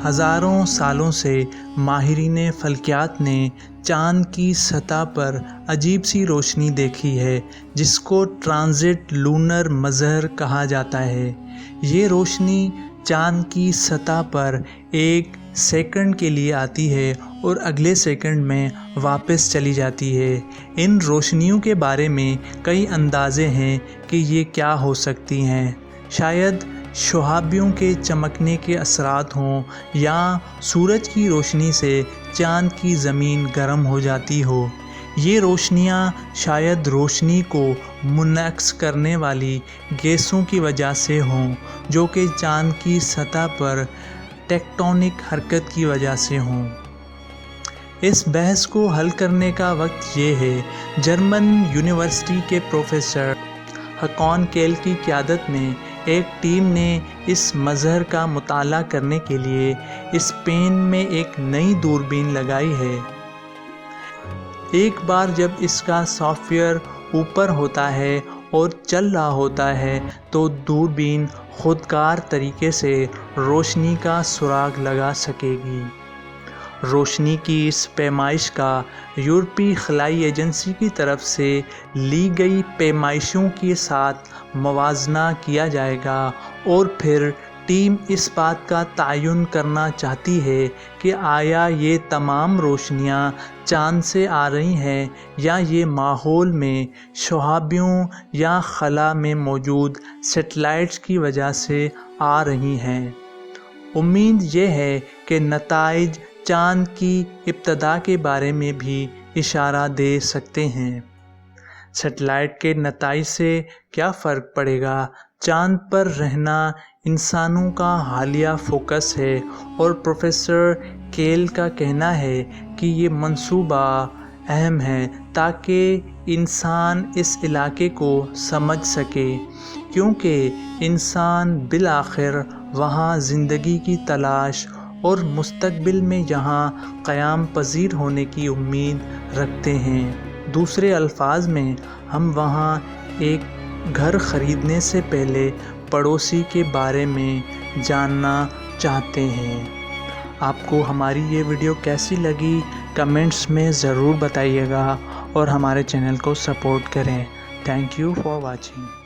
ہزاروں سالوں سے ماہرین فلکیات نے چاند کی سطح پر عجیب سی روشنی دیکھی ہے جس کو ٹرانزٹ لونر مظہر کہا جاتا ہے۔ یہ روشنی چاند کی سطح پر ایک سیکنڈ کے لیے آتی ہے اور اگلے سیکنڈ میں واپس چلی جاتی ہے۔ ان روشنیوں کے بارے میں کئی اندازے ہیں کہ یہ کیا ہو سکتی ہیں۔ شاید شہابیوں کے چمکنے کے اثرات ہوں یا سورج کی روشنی سے چاند کی زمین گرم ہو جاتی ہو۔ یہ روشنیاں شاید روشنی کو منعکس کرنے والی گیسوں کی وجہ سے ہوں جو کہ چاند کی سطح پر ٹیکٹونک حرکت کی وجہ سے ہوں۔ اس بحث کو حل کرنے کا وقت یہ ہے۔ جرمن یونیورسٹی کے پروفیسر ہاکون کیل کی قیادت میں ایک ٹیم نے اس مظہر کا مطالعہ کرنے کے لیے اسپین میں ایک نئی دوربین لگائی ہے۔ ایک بار جب اس کا سافٹ ویئر اوپر ہوتا ہے اور چل رہا ہوتا ہے تو دوربین خودکار طریقے سے روشنی کا سراغ لگا سکے گی۔ روشنی کی اس پیمائش کا یورپی خلائی ایجنسی کی طرف سے لی گئی پیمائشوں کے ساتھ موازنہ کیا جائے گا اور پھر ٹیم اس بات کا تعین کرنا چاہتی ہے کہ آیا یہ تمام روشنیاں چاند سے آ رہی ہیں یا یہ ماحول میں شہابیوں یا خلا میں موجود سیٹلائٹس کی وجہ سے آ رہی ہیں۔ امید یہ ہے کہ نتائج چاند کی ابتدا کے بارے میں بھی اشارہ دے سکتے ہیں۔ سیٹلائٹ کے نتائج سے کیا فرق پڑے گا؟ چاند پر رہنا انسانوں کا حالیہ فوکس ہے اور پروفیسر کیل کا کہنا ہے کہ یہ منصوبہ اہم ہے تاکہ انسان اس علاقے کو سمجھ سکے کیونکہ انسان بالآخر وہاں زندگی کی تلاش اور مستقبل میں یہاں قیام پذیر ہونے کی امید رکھتے ہیں۔ دوسرے الفاظ میں ہم وہاں ایک گھر خریدنے سے پہلے پڑوسی کے بارے میں جاننا چاہتے ہیں۔ آپ کو ہماری یہ ویڈیو کیسی لگی کمنٹس میں ضرور بتائیے گا اور ہمارے چینل کو سپورٹ کریں۔ Thank you for watching.